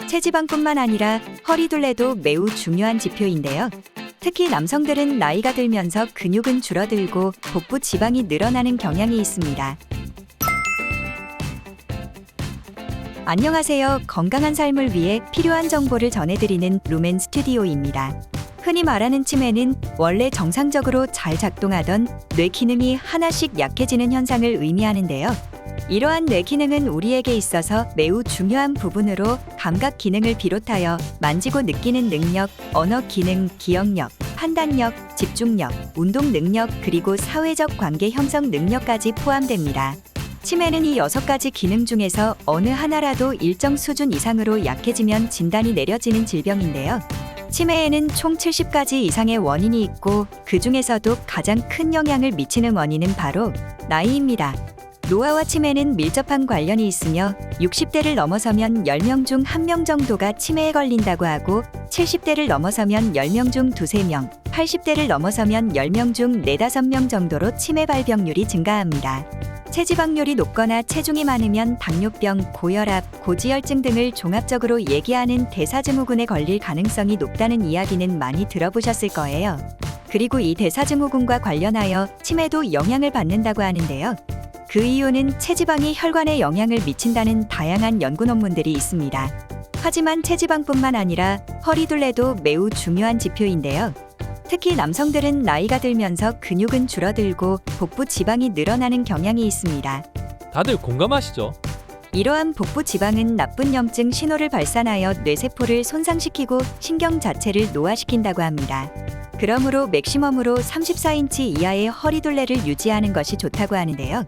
체지방뿐만 아니라 허리둘레도 매우 중요한 지표인데요. 특히 남성들은 나이가 들면서 근육은 줄어들고 복부 지방이 늘어나는 경향이 있습니다. 안녕하세요. 건강한 삶을 위해 필요한 정보를 전해드리는 루멘 스튜디오입니다. 흔히 말하는 치매는 원래 정상적으로 잘 작동하던 뇌 기능이 하나씩 약해지는 현상을 의미하는데요. 이러한 뇌 기능은 우리에게 있어서 매우 중요한 부분으로 감각 기능을 비롯하여 만지고 느끼는 능력, 언어 기능, 기억력, 판단력, 집중력, 운동 능력, 그리고 사회적 관계 형성 능력까지 포함됩니다. 치매는 이 6가지 기능 중에서 어느 하나라도 일정 수준 이상으로 약해지면 진단이 내려지는 질병인데요. 치매에는 총 70가지 이상의 원인이 있고 그 중에서도 가장 큰 영향을 미치는 원인은 바로 나이입니다. 노화와 치매는 밀접한 관련이 있으며 60대를 넘어서면 10명 중 1명 정도가 치매에 걸린다고 하고 70대를 넘어서면 10명 중 2~3명, 80대를 넘어서면 10명 중 4~5명 정도로 치매 발병률이 증가합니다. 체지방률이 높거나 체중이 많으면 당뇨병, 고혈압, 고지혈증 등을 종합적으로 얘기하는 대사증후군에 걸릴 가능성이 높다는 이야기는 많이 들어보셨을 거예요. 그리고 이 대사증후군과 관련하여 치매도 영향을 받는다고 하는데요. 그 이유는 체지방이 혈관에 영향을 미친다는 다양한 연구 논문들이 있습니다. 하지만 체지방뿐만 아니라 허리둘레도 매우 중요한 지표인데요. 특히 남성들은 나이가 들면서 근육은 줄어들고 복부 지방이 늘어나는 경향이 있습니다. 다들 공감하시죠? 이러한 복부 지방은 나쁜 염증 신호를 발산하여 뇌세포를 손상시키고 신경 자체를 노화시킨다고 합니다. 그러므로 맥시멈으로 34인치 이하의 허리둘레를 유지하는 것이 좋다고 하는데요.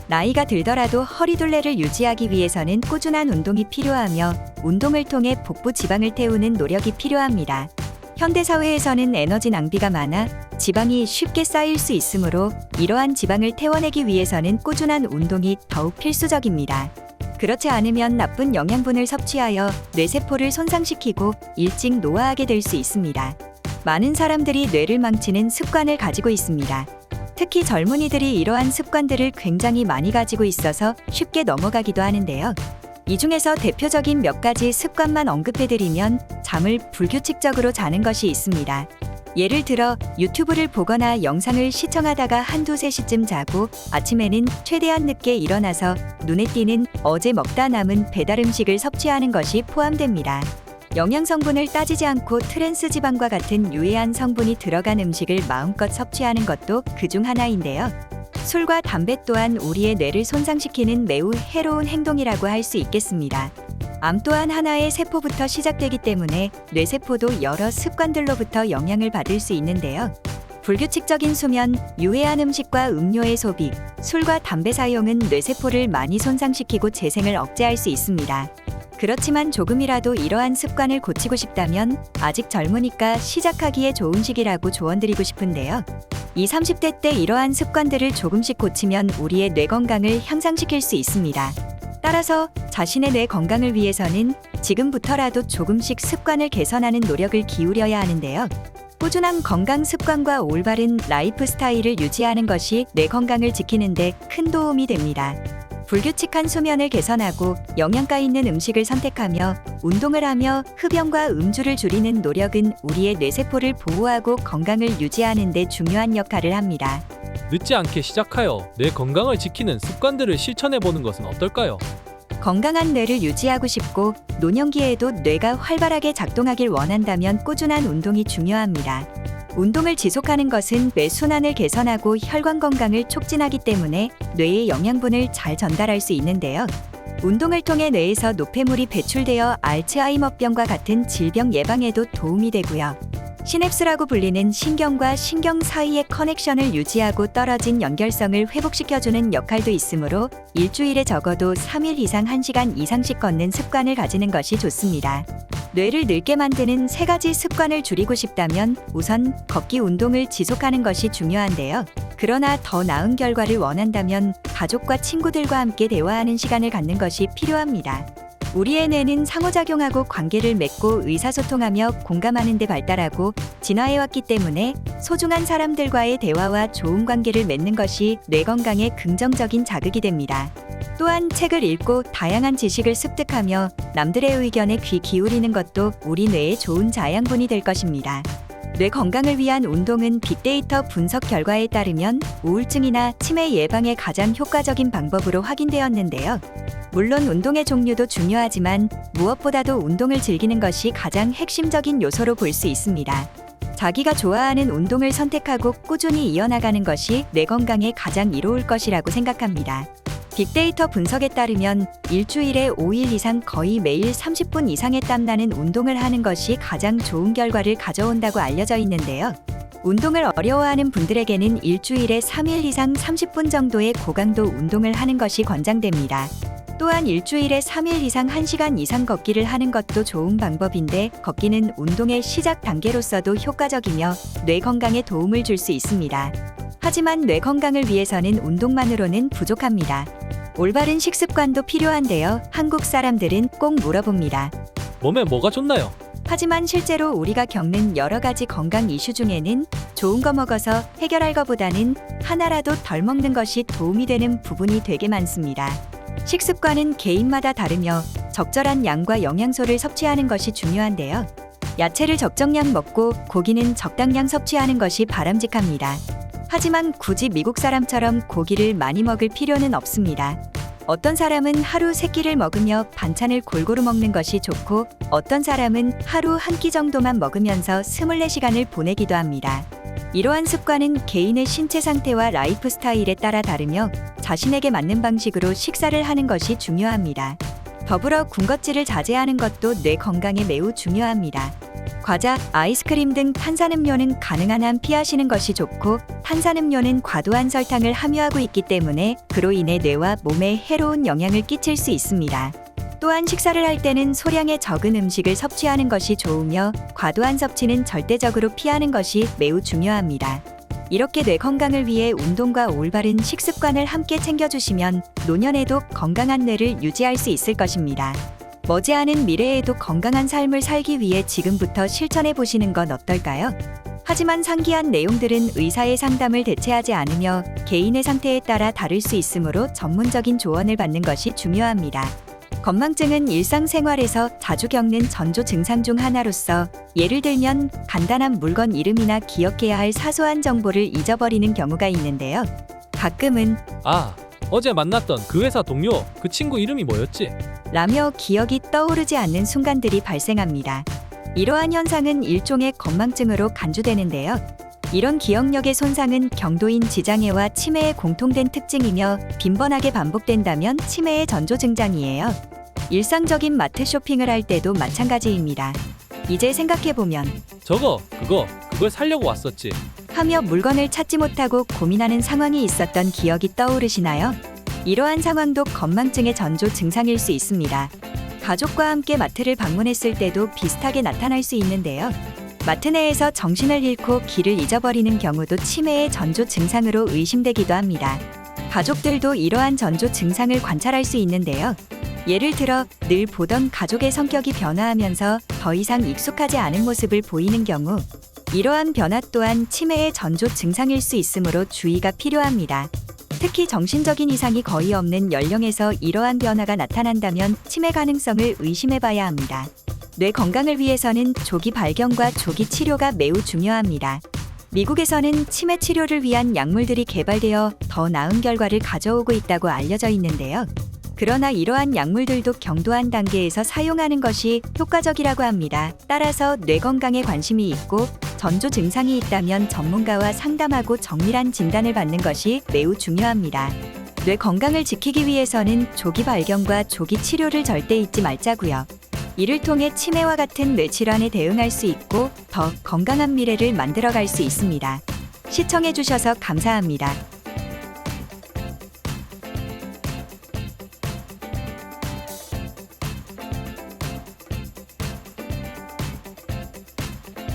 나이가 들더라도 허리둘레를 유지하기 위해서는 꾸준한 운동이 필요하며 운동을 통해 복부 지방을 태우는 노력이 필요합니다. 현대사회에서는 에너지 낭비가 많아 지방이 쉽게 쌓일 수 있으므로 이러한 지방을 태워내기 위해서는 꾸준한 운동이 더욱 필수적입니다. 그렇지 않으면 나쁜 영양분을 섭취하여 뇌세포를 손상시키고 일찍 노화하게 될 수 있습니다. 많은 사람들이 뇌를 망치는 습관을 가지고 있습니다. 특히 젊은이들이 이러한 습관들을 굉장히 많이 가지고 있어서 쉽게 넘어가기도 하는데요. 이 중에서 대표적인 몇 가지 습관만 언급해드리면 잠을 불규칙적으로 자는 것이 있습니다. 예를 들어 유튜브를 보거나 영상을 시청하다가 한두 3시쯤 자고 아침에는 최대한 늦게 일어나서 눈에 띄는 어제 먹다 남은 배달 음식을 섭취하는 것이 포함됩니다. 영양성분을 따지지 않고 트랜스 지방과 같은 유해한 성분이 들어간 음식을 마음껏 섭취하는 것도 그중 하나인데요. 술과 담배 또한 우리의 뇌를 손상시키는 매우 해로운 행동이라고 할 수 있겠습니다. 암 또한 하나의 세포부터 시작되기 때문에 뇌세포도 여러 습관들로부터 영향을 받을 수 있는데요. 불규칙적인 수면, 유해한 음식과 음료의 소비, 술과 담배 사용은 뇌세포를 많이 손상시키고 재생을 억제할 수 있습니다. 그렇지만 조금이라도 이러한 습관을 고치고 싶다면 아직 젊으니까 시작하기에 좋은 시기라고 조언드리고 싶은데요. 20, 30대 때 이러한 습관들을 조금씩 고치면 우리의 뇌 건강을 향상시킬 수 있습니다. 따라서 자신의 뇌 건강을 위해서는 지금부터라도 조금씩 습관을 개선하는 노력을 기울여야 하는데요. 꾸준한 건강 습관과 올바른 라이프 스타일을 유지하는 것이 뇌 건강을 지키는 데 큰 도움이 됩니다. 불규칙한 수면을 개선하고 영양가 있는 음식을 선택하며 운동을 하며 흡연과 음주를 줄이는 노력은 우리의 뇌세포를 보호하고 건강을 유지하는 데 중요한 역할을 합니다. 늦지 않게 시작하여 뇌 건강을 지키는 습관들을 실천해보는 것은 어떨까요? 건강한 뇌를 유지하고 싶고 노년기에도 뇌가 활발하게 작동하길 원한다면 꾸준한 운동이 중요합니다. 운동을 지속하는 것은 뇌순환을 개선하고 혈관 건강을 촉진하기 때문에 뇌의 영양분을 잘 전달할 수 있는데요. 운동을 통해 뇌에서 노폐물이 배출되어 알츠하이머병과 같은 질병 예방에도 도움이 되고요. 시냅스라고 불리는 신경과 신경 사이의 커넥션을 유지하고 떨어진 연결성을 회복시켜주는 역할도 있으므로 일주일에 적어도 3일 이상 1시간 이상씩 걷는 습관을 가지는 것이 좋습니다. 뇌를 늙게 만드는 3가지 습관을 줄이고 싶다면 우선 걷기 운동을 지속하는 것이 중요한데요. 그러나 더 나은 결과를 원한다면 가족과 친구들과 함께 대화하는 시간을 갖는 것이 필요합니다. 우리의 뇌는 상호작용하고 관계를 맺고 의사소통하며 공감하는 데 발달하고 진화해왔기 때문에 소중한 사람들과의 대화와 좋은 관계를 맺는 것이 뇌 건강에 긍정적인 자극이 됩니다. 또한 책을 읽고 다양한 지식을 습득하며 남들의 의견에 귀 기울이는 것도 우리 뇌에 좋은 자양분이 될 것입니다. 뇌 건강을 위한 운동은 빅데이터 분석 결과에 따르면 우울증이나 치매 예방에 가장 효과적인 방법으로 확인되었는데요. 물론 운동의 종류도 중요하지만 무엇보다도 운동을 즐기는 것이 가장 핵심적인 요소로 볼 수 있습니다. 자기가 좋아하는 운동을 선택하고 꾸준히 이어나가는 것이 뇌 건강에 가장 이로울 것이라고 생각합니다. 빅데이터 분석에 따르면 일주일에 5일 이상 거의 매일 30분 이상의 땀나는 운동을 하는 것이 가장 좋은 결과를 가져온다고 알려져 있는데요. 운동을 어려워하는 분들에게는 일주일에 3일 이상 30분 정도의 고강도 운동을 하는 것이 권장됩니다. 또한 일주일에 3일 이상 1시간 이상 걷기를 하는 것도 좋은 방법인데 걷기는 운동의 시작 단계로서도 효과적이며 뇌 건강에 도움을 줄 수 있습니다. 하지만 뇌 건강을 위해서는 운동만으로는 부족합니다. 올바른 식습관도 필요한데요. 한국 사람들은 꼭 물어봅니다. 몸에 뭐가 좋나요? 하지만 실제로 우리가 겪는 여러 가지 건강 이슈 중에는 좋은 거 먹어서 해결할 것보다는 하나라도 덜 먹는 것이 도움이 되는 부분이 되게 많습니다. 식습관은 개인마다 다르며 적절한 양과 영양소를 섭취하는 것이 중요한데요. 야채를 적정량 먹고 고기는 적당량 섭취하는 것이 바람직합니다. 하지만 굳이 미국 사람처럼 고기를 많이 먹을 필요는 없습니다. 어떤 사람은 하루 3끼를 먹으며 반찬을 골고루 먹는 것이 좋고 어떤 사람은 하루 한 끼 정도만 먹으면서 24시간을 보내기도 합니다. 이러한 습관은 개인의 신체 상태와 라이프 스타일에 따라 다르며 자신에게 맞는 방식으로 식사를 하는 것이 중요합니다. 더불어 군것질을 자제하는 것도 뇌 건강에 매우 중요합니다. 과자, 아이스크림 등 탄산음료는 가능한 한 피하시는 것이 좋고 탄산음료는 과도한 설탕을 함유하고 있기 때문에 그로 인해 뇌와 몸에 해로운 영향을 끼칠 수 있습니다. 또한 식사를 할 때는 소량의 적은 음식을 섭취하는 것이 좋으며 과도한 섭취는 절대적으로 피하는 것이 매우 중요합니다. 이렇게 뇌 건강을 위해 운동과 올바른 식습관을 함께 챙겨주시면 노년에도 건강한 뇌를 유지할 수 있을 것입니다. 머지않은 미래에도 건강한 삶을 살기 위해 지금부터 실천해 보시는 건 어떨까요? 하지만 상기한 내용들은 의사의 상담을 대체하지 않으며 개인의 상태에 따라 다를 수 있으므로 전문적인 조언을 받는 것이 중요합니다. 건망증은 일상생활에서 자주 겪는 전조 증상 중 하나로서 예를 들면 간단한 물건 이름이나 기억해야 할 사소한 정보를 잊어버리는 경우가 있는데요. 가끔은 어제 만났던 그 회사 동료, 그 친구 이름이 뭐였지? 라며 기억이 떠오르지 않는 순간들이 발생합니다. 이러한 현상은 일종의 건망증으로 간주되는데요. 이런 기억력의 손상은 경도인 지장애와 치매의 공통된 특징이며 빈번하게 반복된다면 치매의 전조 증상이에요. 일상적인 마트 쇼핑을 할 때도 마찬가지입니다. 이제 생각해보면 그걸 사려고 왔었지. 하며 물건을 찾지 못하고 고민하는 상황이 있었던 기억이 떠오르시나요? 이러한 상황도 건망증의 전조 증상일 수 있습니다. 가족과 함께 마트를 방문했을 때도 비슷하게 나타날 수 있는데요. 마트 내에서 정신을 잃고 길을 잊어버리는 경우도 치매의 전조 증상으로 의심되기도 합니다. 가족들도 이러한 전조 증상을 관찰할 수 있는데요. 예를 들어 늘 보던 가족의 성격이 변화하면서 더 이상 익숙하지 않은 모습을 보이는 경우, 이러한 변화 또한 치매의 전조 증상일 수 있으므로 주의가 필요합니다. 특히 정신적인 이상이 거의 없는 연령에서 이러한 변화가 나타난다면 치매 가능성을 의심해봐야 합니다. 뇌 건강을 위해서는 조기 발견과 조기 치료가 매우 중요합니다. 미국에서는 치매 치료를 위한 약물들이 개발되어 더 나은 결과를 가져오고 있다고 알려져 있는데요. 그러나 이러한 약물들도 경도한 단계에서 사용하는 것이 효과적이라고 합니다. 따라서 뇌 건강에 관심이 있고 전조 증상이 있다면 전문가와 상담하고 정밀한 진단을 받는 것이 매우 중요합니다. 뇌 건강을 지키기 위해서는 조기 발견과 조기 치료를 절대 잊지 말자고요. 이를 통해 치매와 같은 뇌질환에 대응할 수 있고 더 건강한 미래를 만들어갈 수 있습니다. 시청해주셔서 감사합니다.